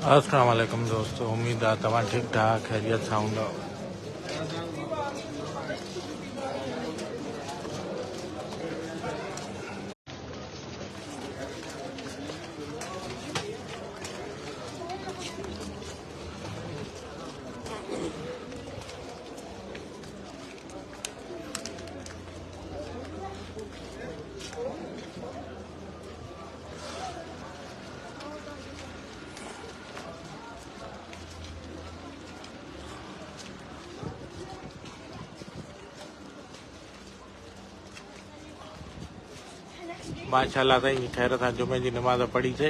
अस्सलाम वालेकुम दोस्तों, उम्मीद है तमाम ठीक ठाक खैरियत सां हूंदव। माशाल्लाह साईं, खैर सां जुमे जी नमाज़ पढ़ी थे।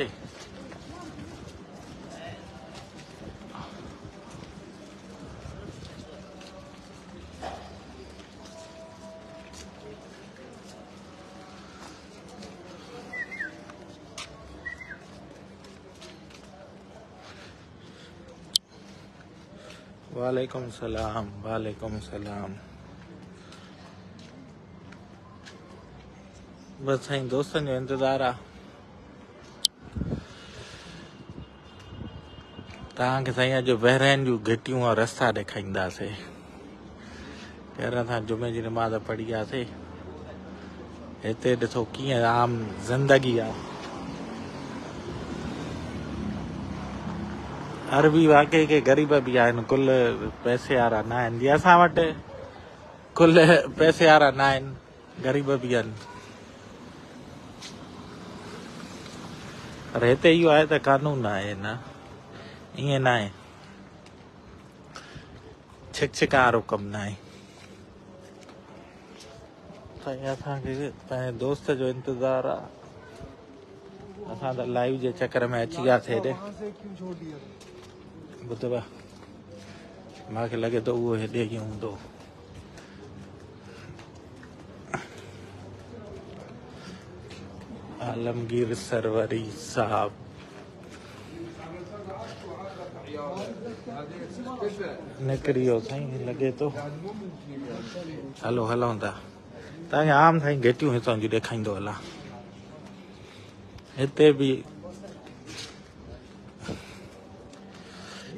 वालेकुम सलाम, वालेकुम सलाम। बस साईं दोस्तन जो इंतजार आ। तव्हांखे साईं अॼु बहरैन जूं घिटियूं और रस्ता ॾेखारींदासीं। खैर सां जुमे जी नमाज़ पढ़ी आसीं। हिते ॾिसो कीअं आम ज़िंदगी आ। अरबी वाकई के ग़रीब भी आहिनि, कुल पैसे वारा न आहिनि। जीअं असां वटि कुल पैसे वारा न आहिनि, ग़रीब भी आहिनि। पर हिते इहो आहे त कानून आहे, न ईअं न आहे, छिकछिकारो कमु न आहे। साईं असांखे पंहिंजे दोस्त जो इंतज़ारु आहे। असां त लाइव जे चकर में अची वियासीं हेॾे। ॿुधव, मूंखे लॻे थो उहो हेॾे ई हूंदो। आलमगीर सरवरी साहब निकिरी वियो साईं, लॻे थो। हलो हलूं था। तव्हांखे आम साईं घिटियूं हितां जूं ॾेखारींदो हलां। हिते बि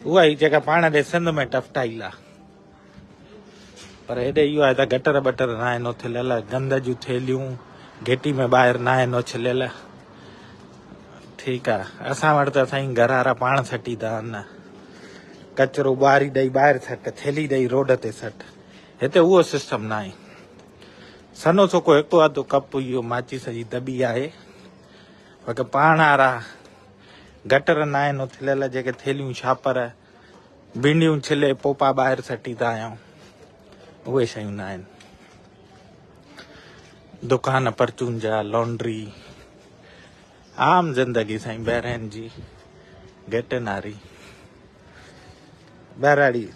उहा ई जेका पाण ॾे सिंध में टफटाइल आहे, पर हेॾे इहो आहे त गटर बटर न आहिनि उथिलियल, गंद जूं थेलियूं घिटी में ॿाहिरि न आहिनि उछलियल। ठीकु आहे, असां वटि त साईं घर वारा पाण सटी था आहिनि। कचिरो ॿुहारी ॾेई ॿाहिरि सट, थेली ॾेई रोड ते सट। हिते उहो सिस्टम न आहे। सनो सोको हिकु अधु कप इहो माचिस जी दॿी आहे, बाक़ी पाण वारा गटर न आहिनि उथिलियल। जेके थेलियूं छापर भिंडियूं छिले पोपा ॿाहिरि सटी था आहियूं, उहे शयूं न आहिनि। दुकान परचून जा, लॉन्ड्री, आम ज़िंदगी साईं बहरैन जी घिटिन वारी। बहराड़ी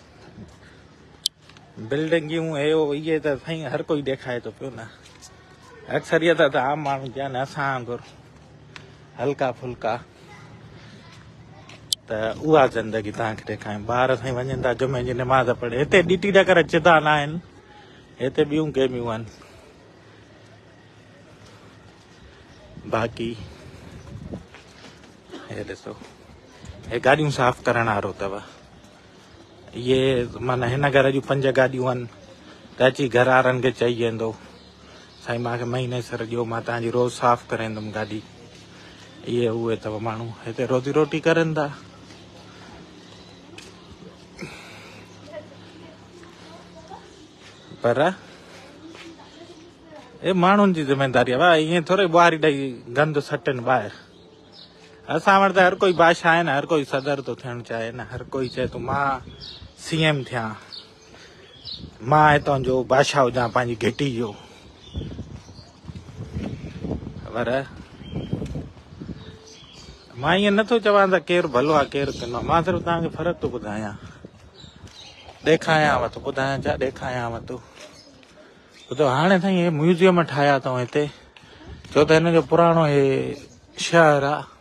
बिल्डिंगियूं इहे त साईं हर कोई ॾेखारे थो पियो न। अक्सरियत त आम माण्हू जा न, असां वांगुरु हल्का फुल्का। त उहा ज़िंदगी तव्हांखे ॾेखारियूं। ॿार साईं वञनि था जुमे जी नमाज़ पढ़े। हिते ॾिटी ॾकर चिदा न आहिनि, हिते ॿियूं गेमियूं आहिनि। बाक़ी हे ॾिसो, हे गाॾियूं साफ़ करण वारो अथव। इहे माना हिन घर जूं 5 गाॾियूं आहिनि, त अची घर वारनि खे चई वेंदो साईं मूंखे महीने सर ॾियो, मां तव्हांजी रोज़ साफ़ कराईंदुमि गाॾी। इहे उहे अथव माण्हू हिते रोज़ी रोटी करनि था। पर हे माण्हुनि जी ज़िमेदारी आहे। भाई ईअं थोरे ॿुहारी ॾेई गंद सटनि ॿाहिरि। असां वटि त हर कोई बादशाह आहे न, हर कोई सदर थो थियणु चाहे न। हर कोई चए थो मां CM थियां, मां हितां जो बादशाह हुजां पंहिंजी घिटी जो। पर मां ईअं नथो चवां त केरु भलो आहे केरु किनो। मां सिर्फ़ु तव्हांखे फ़र्क़ु थो ॿुधायां, ॾेखारियांव थो। ॿुधायां छा, ॾेखारियांव थो। ॿुधो, हाणे साईं हे म्यूज़ियम ठाहिया अथऊं हिते, छो त हिन जो पुराणो हे शहर आहे।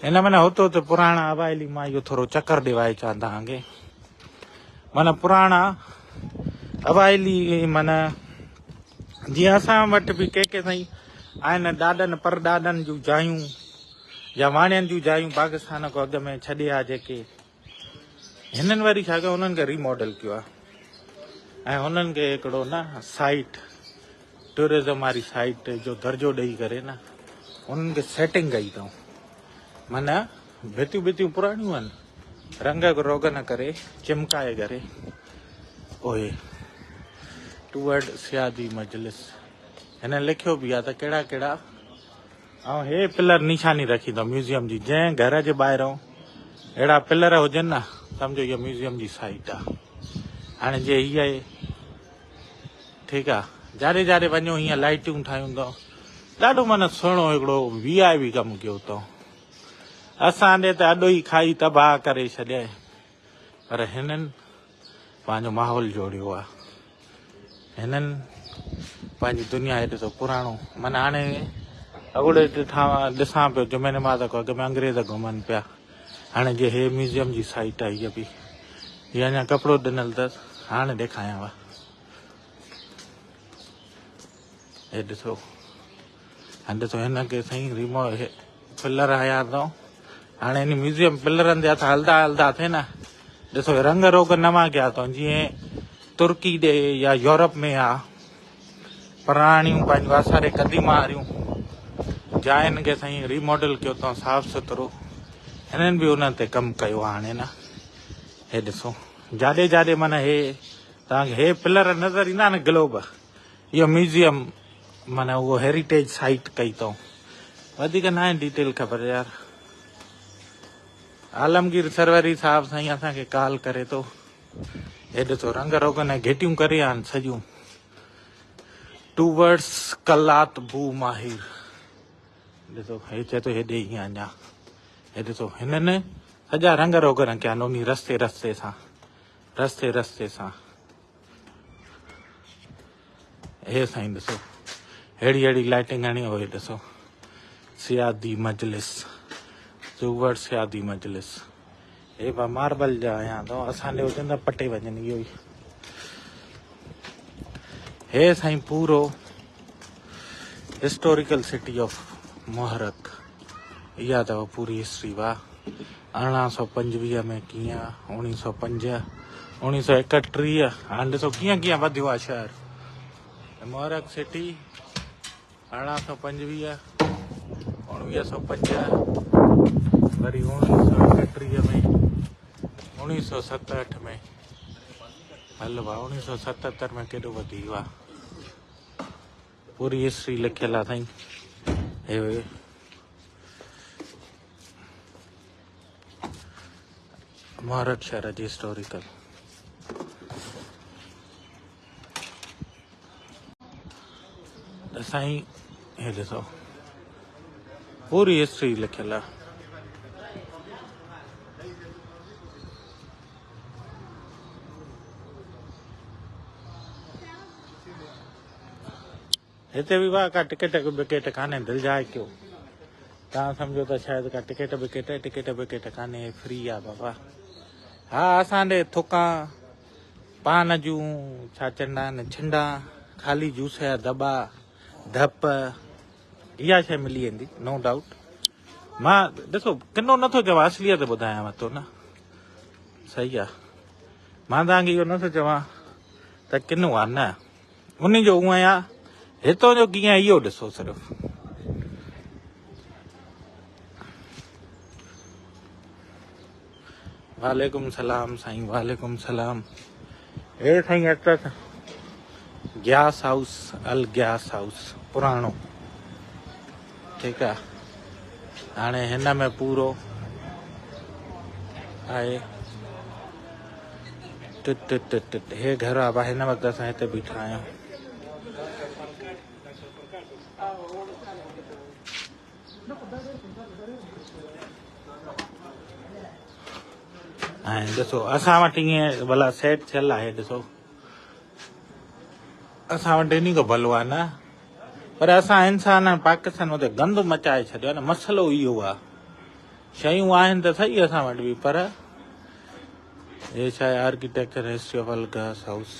हिन में न हुतो त पुराणा अवाइली, मां इहो थोरो चकर ॾिवाए चवां तव्हांखे। माना पुराणा अवाइली, माना जीअं असां वटि बि के साईं आहिनि ॾाॾनि परॾाॾनि जूं जायूं, या वाणियनि जूं जायूं पाकिस्तान खां अॻु में छॾे आ जेके, हिननि वरी छा कयो, हुननि खे रीमॉडल कयो आहे ऐं हुननि खे हिकिड़ो न साइट, टूरिज़म वारी साइट जो दर्जो ॾेई करे न उन्हनि खे सेटिंग कई अथऊं। माना भितियूं भितियूं पुराणियूं आहिनि, रंग रोगन करे चिमकाए करे ओए टूवर्ड सियादी मजलिस हिन लिखियो बि आहे त कहिड़ा कहिड़ा, ऐं हे पिलर निशानी रखी अथऊं म्यूज़ियम जी। जंहिं घर जे ॿाहिरों अहिड़ा पिलर हुजनि न, सम्झो इहा म्यूज़ियम जी साइट आहे। हाणे जे हीअ ठीकु आहे, जाॾे जाॾे वञो हीअं लाइटियूं ठाहियूं अथऊं, ॾाढो माना सुहिणो हिकिड़ो VIP कमु कयो अथऊं। असां ॾे त अॾो ई खाई तबाह करे छॾिया, पर हिननि पंहिंजो माहौल जोड़ियो आहे। हिननि पंहिंजी दुनिया हेॾो त पुराणो, माना हाणे अॻुड़े ॾिसां पियो जुमे नमाज़ खां अॻु में अंग्रेज़ घुमनि पिया। हाणे जे हे म्यूज़ियम जी साइट आहे हीअ बि, हीअ अञा कपिड़ो ॾिनल अथसि, हाणे ॾेखारियांव। हे ॾिसो, हाणे ॾिसो हिनखे साईं पिलर हया अथऊं। हाणे हिन म्यूज़ियम पिलरनि ते हथ हलंदा हलंदा थिए न, ॾिसो रंग रोग नवां कया अथऊं। जीअं तुर्की ॾे या यूरोप में आहे, पुराणियूं पंहिंजूं आसारे क़दीमा वारियूं जाइनि खे साईं रीमॉडल कयो अथऊं, साफ़ सुथरो। हिननि बि उन ते कमु कयो आहे हाणे न। हे ॾिसो जाॾे जाॾे माना हे तव्हांखे हे पिलर नज़र ईंदा न ग्लोब, इहो म्यूज़ियम माना उहो हेरिटेज साइट कई अथऊं। वधीक न आहे डिटेल ख़बर यार। आलमगीर सरवरी साहिबु साईं असांखे कॉल करे थो। हे ॾिसो रंग रोगन ऐं घिटियूं करे आहिनि सॼियूं, टूवर्ड्स कलात बू माहिर। ॾिसो हे चए थो हेॾे ईअं अञा। हे ॾिसो हिननि सॼा रंग रोगन कया आहिनि उन रस्ते रस्ते सां, रस्ते रस्ते सां। हे साईं ॾिसो अहिड़ी अहिड़ी लाइटिंग हणी हुई। ॾिसो सियादी मजलिस, टूवर्ड सियादी मजलिस। हे बा मार्बल जा आया अथव, असांजे हुजनि त पटे वञनि इहो ई। हे साईं पूरो हिस्टोरिकल सिटी ऑफ मुहरक, इहा अथव पूरी हिस्ट्री। वाह 1825 में कीअं, 1905, 1931। हाणे ॾिसो कीअं कीअं वधियो आहे शहर। मुहरक सिटी 1825, 1905, वरी 1931 में, 1967 में, हल भाउ 1977 में केॾो वधी वियो आहे। पूरी हिस्ट्री लिखियल आहे साईं। हे मुहरक शहर जी हिस्टोरिकल। साईं हे ॾिसो पूरी हिस्ट्री लिखियल आहे। हिते बि वाह का टिकट विकेट कान्हे, दिलि जाए कयो। तव्हां सम्झो त शायदि का टिकट विकेट कान्हे, फ्री आहे बाबा। हा असां ॾे थुकां, पान जूं छा चवंदा आहिनि छिंडा, ख़ाली जूस जा दॿा, धप, इहा शइ मिली वेंदी नो डाउट। मां ॾिसो किनो नथो चवां, असलियत ॿुधायांव थो न, सही आहे। मां तव्हांखे इहो नथो चवां त किनो आहे, न उन जो उअं आहे। हितां जो कीअं इहो ॾिसो सिर्फ़ु। वालेकुम सलाम साईं, वालेकुम सलाम। हे साईं अचो ग्यास हाउस, अल ग्यास हाउस पुराणो, ठीकु आहे। हाणे हिन में पूरो आहे हे घर आहे। हिन वक़्तु असां हिते बीठा आहियूं। ऐं ॾिसो असां वटि ईअं भला सेट थियल आहे। ॾिसो असां वटि इन खां भलो आहे न, पर असां इंसान पाकिस्तान उते गंद मचाए छॾियो आहे न। मसइलो इहो आहे, शयूं आहिनि त सही असां वटि बि, पर हे छा आहे architecture history of Al Ghais house,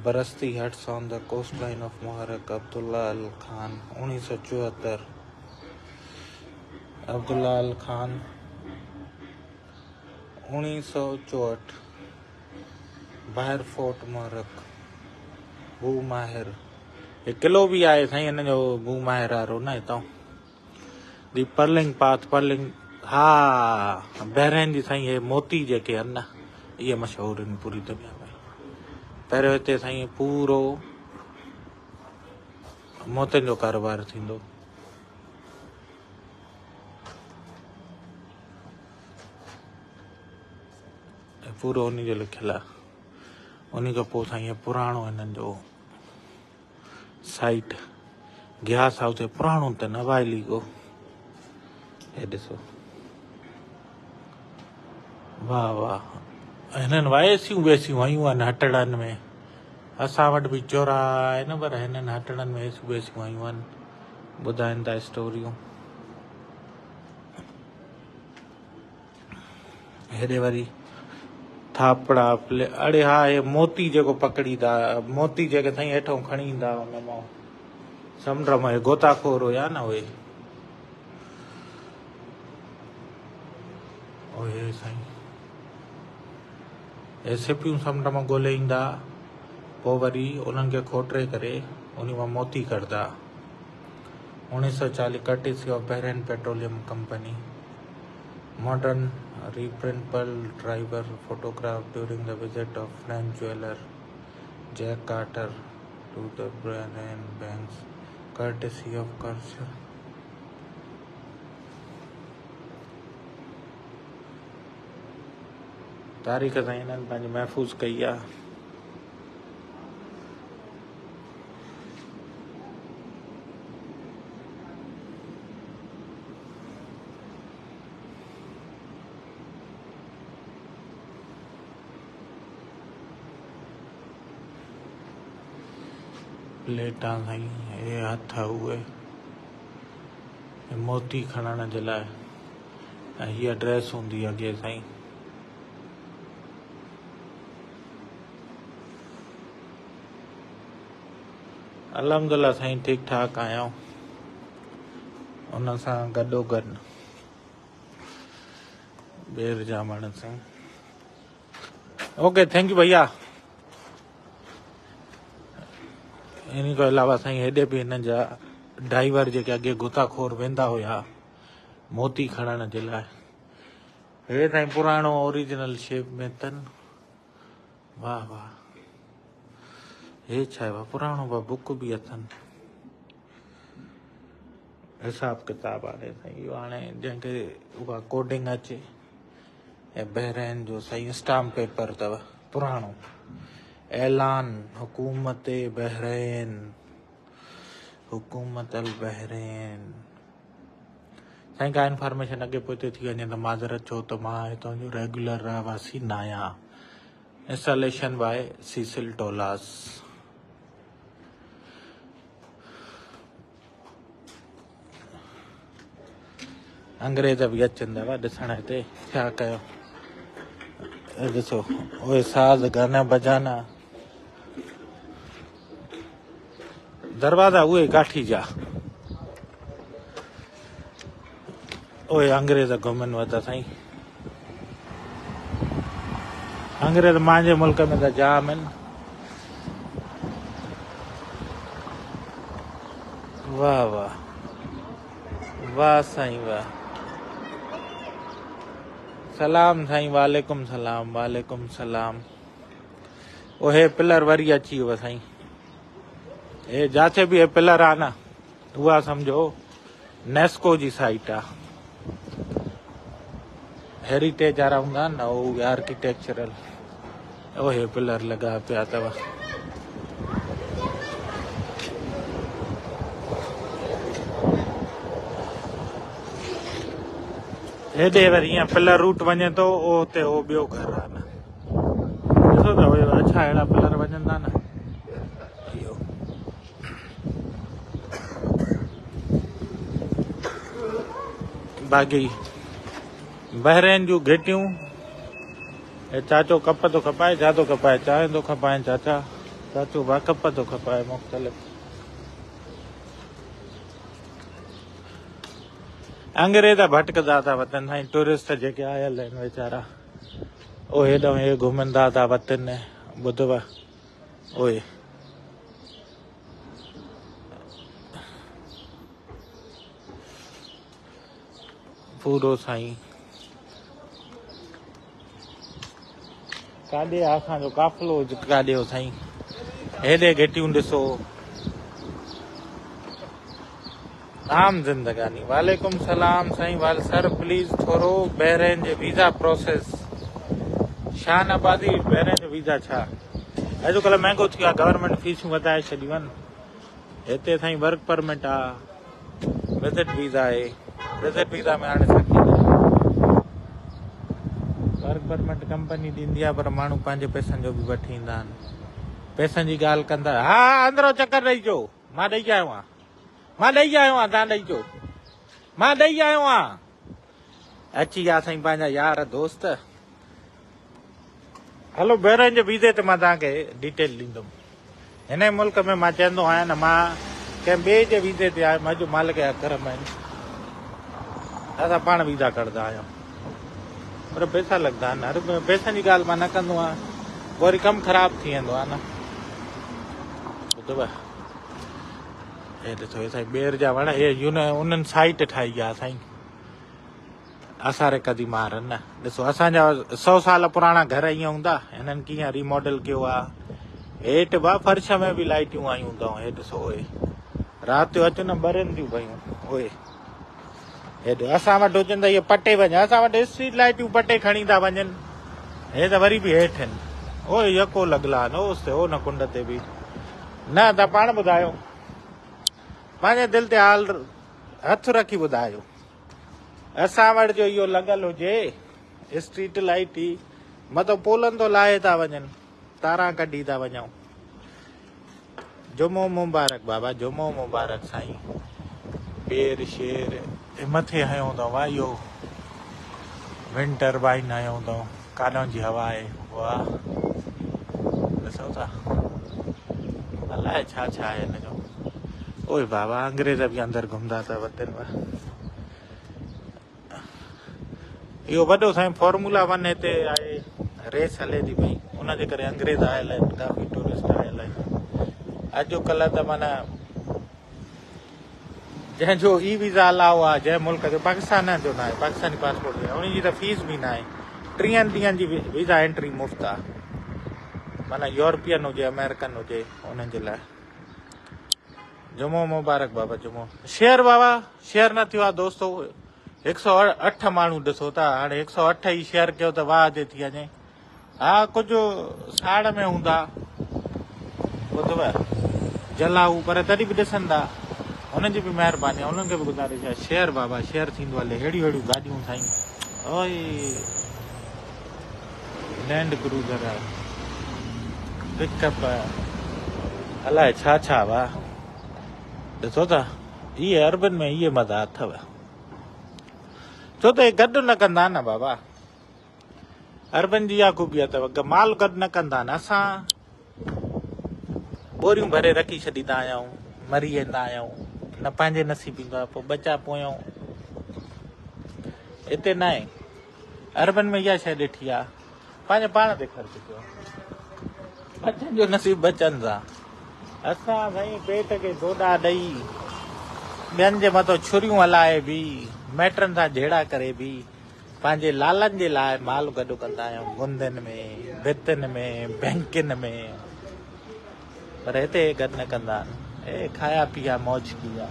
barasti huts on the coast line of Muharraq, Abdullah Al Khan, 1974। अब्दुल्लाल Khan 1964 बाहिर फोर्ट मुहर्रक बू माहिर एक किलो भी आए साईं हिन जो बू माहिर वारो न हितां दी परलिंग पाथ परलिंग हा बहरैन जी साईं हे मोती जेके आहिनि न इहे मशहूर आहिनि पूरी दुनिया में पहिरियों हिते साईं पूरो मोतियुनि जो कारोबार थींदो पूरो उन जो लिखियलु आहे उन खां पोइ साईं पुराणो हिननि जो साइट ग्यास हाउस पुराणो त नवाइली को हे ॾिसो वाह वाह हिननि वायसियूं वेसियूं आयूं आहिनि हटड़नि में असां वटि बि चोरा आहिनि पर हिननि हटड़नि में एसियूं वेसियूं आयूं आहिनि ॿुधाइनि था स्टोरियूं हेॾे वरी थापड़ा अड़े हा हे मोती जेको पकड़ींदा मोती जेके साईं हेठों खणी ईंदा हुन मां समुंड मां गोताखोर हुया न उहे साईं हे सिपियूं समुंड मां ॻोल्हे ईंदा पोइ वरी उन्हनि खे खोटे करे उन मां मोती कढंदा 1940 courtesy of Bahrain petroleum company modern reprint Pearl Driver photograph during the visit of French jeweler Jack Carter to the Bavarian banks, courtesy of Kircher. तारीख़ सां हिननि पंहिंजी महफ़ूज़ कई आहे प्लेटां साईं हे हथ उहे मोती खणण जे लाइ ऐं हीअ ड्रेस हूंदी अॻे साईं अलहमदुल्ला साईं ठीकु ठाक आहियूं उन सां गॾोगॾु ॿेर जा माण्हू साईं ओके थैंक यू भैया इन खां अलावा साईं हेॾे बि हिननि जा ड्राइवर जेके अॻे गोताखोर वेंदा हुया मोती खणण जे लाइ हे साईं पुराणो ओरिजिनल शेप में अथनि वाह वाह हे छा आहे पुराणो बुक बि अथनि हिसाब किताब आहे साईं इहो हाणे जंहिंखे उहा कोडिंग अचे ऐं बहरैन जो साईं स्टाम्प पेपर अथव पुराणो ऐलान हुकूमत बहरैन हुकूमत अल बहरैन साईं का इंफॉर्मेशन अॻे पोइ थी वञे त माज़रत छो त मां हितां जो रेगुलर रहवासी न आहियां इंस्टॉलेशन बाय सीसिल टोलास अंग्रेज बि अचनि था ॾिसण हिते छा कयो ॾिसो उहे साज़ गाना बजाना दरवाजा उहे काठी जा उहे अंग्रेज घुमनि वधा साईं अंग्रेज मुंहिंजे मुल्क में त जाम आहिनि वाह वाह वाह साईं वाह सलाम साईं वालेकुम सलाम ओहे पिलर वरी अची वियो साईं हे जाते बि हे पिलर आहे न उहा सम्झो नेस्को जी साइट आहे हेरिटेज वारा हूंदा न उहे आर्किटेक्चरल ओहे पिलर लॻा पिया अथव हेॾे वरी ईअं पिलर रूट वञे थो हुते हो ॿियो घर आहे न ॾिसो त अच्छा अहिड़ा पिलर वञनि था न इहो बाक़ी बहरैन जूं घिटियूं हे चाचो कप थो खपाए छा थो खपाए चांहि थो खपाए चाचो कप थो खपाए मुख़्तलिफ़ अंग्रेज भटकदा था वतन साईं, टूरिस्ट जेके आयल आहिनि वीचारा उहे हेॾो हे घुमंदा था वतन। ॿुधव उहे पूरो साईं काॾे असांजो काफ़िलो काॾे हो साईं, हेॾे गेटियूं ॾिसो। आम जिंदगानी। वालेकुम सलाम साईं। वाल सर प्लीज थोरो बहरेन जे वीज़ा प्रोसेस शान आबादी बहरेन जो वीज़ा छा अॼुकल्ह महांगो थी वियो आहे, गवर्नमेंट फीसूं वधाए छॾियूं आहिनि। हिते साईं वर्क परमिट आहे, विज़िट वीज़ा आहे। विज़िट वीज़ा में हाणे वर्क परमिट कंपनी ॾींदी आहे, पर माण्हू पंहिंजे पैसनि जो बि वठी ईंदा आहिनि। पैसनि जी ॻाल्हि कंदा। हा अंदरो चकर ॾेई अचो, मां ॾेई आयो आहियां, मां ॾेई आयो आहियां, तव्हां ॾेई अचो, मां ॾेई आयो आहियां। अची विया साईं पंहिंजा यार दोस्त। हलो बहरेन जे वीज़े ते मां तव्हांखे डिटेल ॾींदुमि। हिन मुल्क में मां चवंदो आहियां न, मां कंहिं ॿिए जे वीज़े ते आहियां, मुंहिंजो मालिक जा करम आहिनि, असां पाण वीज़ा कढंदा आहियूं, पर पैसा लॻंदा आहिनि। हर पैसनि जी ॻाल्हि मां न कंदो आहियां, पोइ वरी कमु ख़राबु थी वेंदो आहे न। ॿुधव हे ॾिसो हे साईं ॿेर जा वण, हे उन्हनि साइट ठाही आहे साईं असारे क़दीमार न। ॾिसो असांजा 100 साल पुराणा घर ईअं हूंदा, हिननि कीअं रिमॉडल कयो आहे। हेठि बि फर्श में बि लाइटियूं आयूं हूंदव। हे ॾिसो उहे राति जो अचो न ॿरनि थियूं पयूं उहे। हेॾो असां वटि हुजनि त इहे पटे वञनि, असां वटि स्ट्रीट लाइटियूं पटे खणी था वञनि। हे त वरी बि हेठि आहिनि, उहे यको लॻला आहिनि ओसि हो न कुंड ते बि न। तव्हां पाण ॿुधायो, पंहिंजे दिलि ते हाल हथु रखी ॿुधायो। असां वटि जो इहो लॻल हुजे स्ट्रीट लाइट ई मतिलबु पोलनि तो लाहे था वञनि, तारां कढी था वञूं। जुमो मुबारक बाबा, जुमो मुबारक साईं। ॿेर शेर मथे हयो अथव, वाह इहो विंड टर्बाइन हयो अथव, काॾों जी हवा आहे। वाह ॾिसो था, अलाए छा छा आहे हिन जो। ओए बाबा अंग्रेज बि अंदरि घुमंदा था वतन में। इहो वॾो साईं फॉर्मूला 1 हिते आहे, रेस हले थी पई, उनजे करे अंग्रेज आयल आहिनि, काफ़ी टूरिस्ट आयल आहिनि। अॼुकल्ह त माना जंहिंजो ई वीज़ा अलाउ आहे, जंहिं मुल्क जो, पाकिस्तान जो न आहे, पाकिस्तानी पासपोर्ट जो, उनजी त फीस बि न आहे। 30 ॾींहंनि जी वीज़ा एंट्री मुफ़्त आहे, माना यूरोपियन हुजे अमेरिकन हुजे उन्हनि जे लाइ। जुमो मुबारक बाबा, जुमो। शेयर बाबा शेयर न थियो आहे दोस्तो, 108 माण्हू ॾिसो था। हाणे 108 ई शेयर कयो त वाह ते थी वञे। हा कुझु साड़ में हूंदा ॿुधव जलाऊ, पर तॾहिं बि ॾिसंदा, हुननि जी बि महिरबानी आहे, हुननि खे बि गुज़ारिश आहे। शेयर बाबा शेयर थींदो हले। अहिड़ियूं अहिड़ियूं गाॾियूं साईं, ओए लैंड क्रूज़र, पिकअप, अलाए छा छा वाह। ॾिसो था इहे अर्बन में इहे मज़ा अथव, छो त गॾु न कंदा न बाबा। अर्बन जी इहा ख़ूबी अथव, माल गॾु न कंदा न। असां बोरियूं भरे रखी छॾींदा आहियूं, मरी वेंदा आहियूं, न पंहिंजे नसीब ईंदो आहे, पोइ बचा पोयूं। हिते न आहे, अर्बन में इहा शइ ॾिठी आहे, पंहिंजे पाण ते ख़र्चु कयो, बचनि जो नसीब बचनि सां। असां साईं पेट खे डोडा ॾेई, ॿियनि जे मथां छुरियूं हलाए बि, माइटनि सां जहिड़ा करे बि, पंहिंजे लालनि जे लाइ माल गॾु कंदा आहियूं, गुंदनि में, भितनि में, बैंकुनि में, पर हिते गॾु न कंदा आहिनि। ए खाया पिया मौज किया,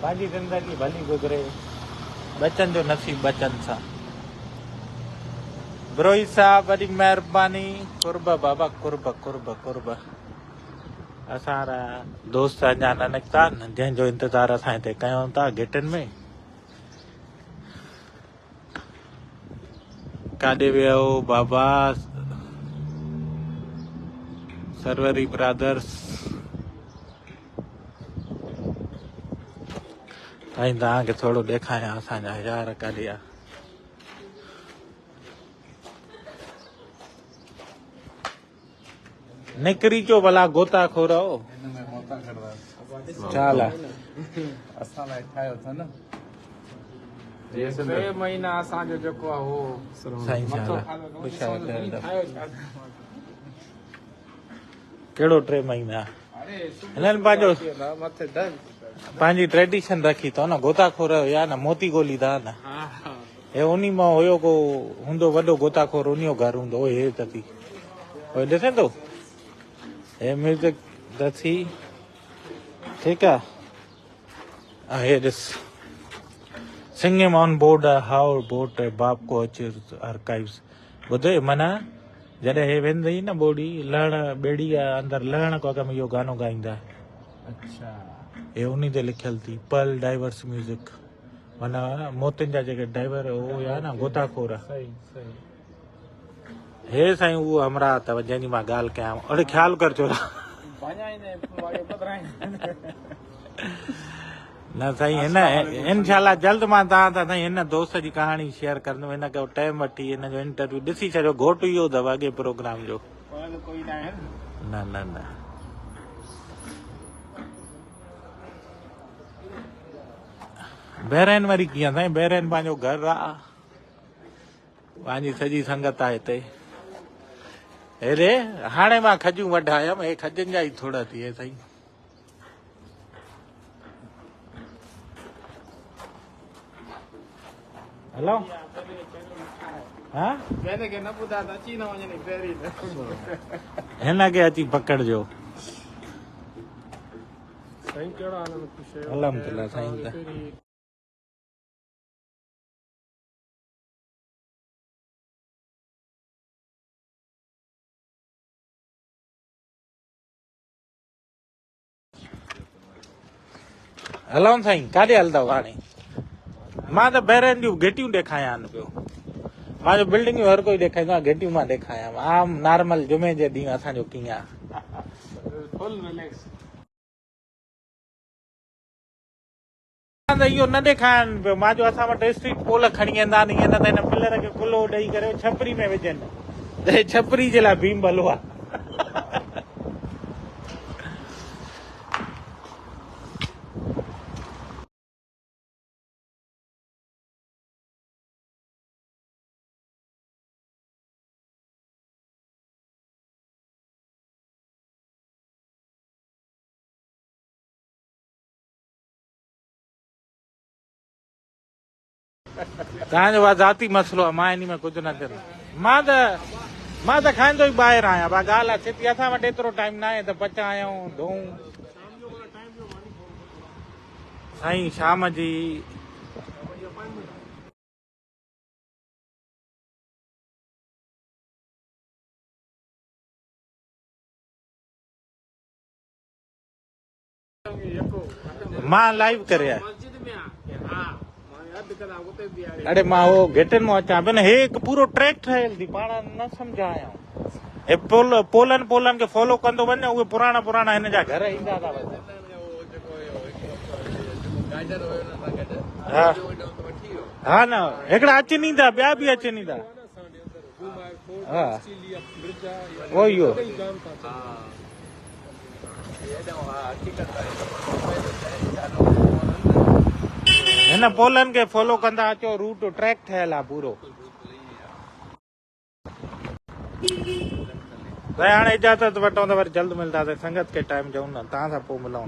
पंहिंजी ज़िंदगी भली गुज़रे, बचनि जो नसीब बचनि सां। ब्रोई साहब वॾी महिरबानी, कुर्ब बाबा, कुर्ब कुर्ब कुर्ब। असां दोस्त अञा न निकिता, जंहिंजो इंतज़ारु असां हिते कयूं था गेटनि में। काॾे वियो बाबा सरवरी ब्रदर्स, साईं तव्हांखे थोरो ॾेखारियां असांजा यार काॾे आहे। निकिरी अचो भला गोता खोरो, छा हाल आहे? असां लाइ ठाहियो अथव न, टे महीना असांजो जेको आहे उहो साईं मथो कहिड़ो 3 महीना हिननि पंहिंजो मथे दर्द पंहिंजी ट्रेडिशन रखी अथव न गोताखोर हुया न मोती ॻोल्ही था न हे उन्ही मां हुयो को हूंदो वॾो गोताखोर उन जो घर हूंदो हे त थी ॾिसे थो हे म्यूज़िक त थी ठीकु आहे हे ॾिस singing on board how boat बाप को आर्काइव्स ॿुधे माना जॾहिं हे वेंदई न ॿोड़ी लहण ॿेड़ी अंदरि लहण को अॻ में इहो गानो ॻाईंदा अच्छा हे उन्ही ते लिखियल थी पर्ल डाइवर्स म्यूज़िक माना मोतियुनि जा जेके डाइवर हो हुया न गोताखोर सही सही हे साईं उहो हमरा अथव जंहिंजी मां ॻाल्हि कयां अरे ख़्यालु कर चोला न साईं हिन इनशाला जल्द मां तव्हां सां साईं हिन दोस्त जी कहाणी शेयर कंदुमि हिन खे टाइम वठी हिन जो इंटरव्यू ॾिसी छॾियो घोटु इहो अथव अॻे प्रोग्राम जो न न न बहरैन वरी कीअं साईं बहरैन पंहिंजो घर आहे पंहिंजी सॼी संगत आहे हिते हेरे हाणे मां खजूं वढायमि हे खजनि जा ई थोड़ा थिए साईं हलो हा हिन खे अची पकड़जो अलहमदुलिल्लाह साईं त हलूं साईं काॾे हलंदव हाणे मां त बहरैन जूं घिटियूं ॾेखारियां पियो मां जो बिल्डिंगूं हर कोई ॾेखारींदो आहे घिटियूं मां ॾेखारियां आम नॉर्मल जुमे जे ॾींहुं असांजो कीअं आहे त इहो न ॾेखारनि पियो मां जो असां वटि स्ट्रीट पोल खणी वेंदा आहिनि ईअं न त हिन पिलर खे खुलो ॾेई करे छपरी में विझनि त छपरी जे लाइ भीम भलो आहे तव्हांजो आहे ज़ाती मसइलो आहे मां इन में कुझु न कंदुमि मां त खाईंदो ई ॿाहिरि आहियां पर ॻाल्हि आहे सिटी असां वटि एतिरो टाइम न आहे त पचायूं धोऊं साईं शाम जी मां लाइव करे अरे मां हो घिटिन मां अचां पियो न हे हिकु पूरो ट्रैक ठहियल थी पाण न सम्झा आहियूं हे पोलनि खे फॉलो कंदो वञे उहे पुराणा हिन जा घर ईंदा था वञनि हा न हिकिड़ा अचनि था ॿिया बि अचनि था हा उहो ई हिन पोलनि खे फॉलो कंदा अचो रूट ट्रैक ठहियल आहे पूरो हाणे इजाज़त वठूं त वरी जल्द मिलंदासीं संगत खे टाइम ॾियूं न तव्हां सां पोइ मिलूं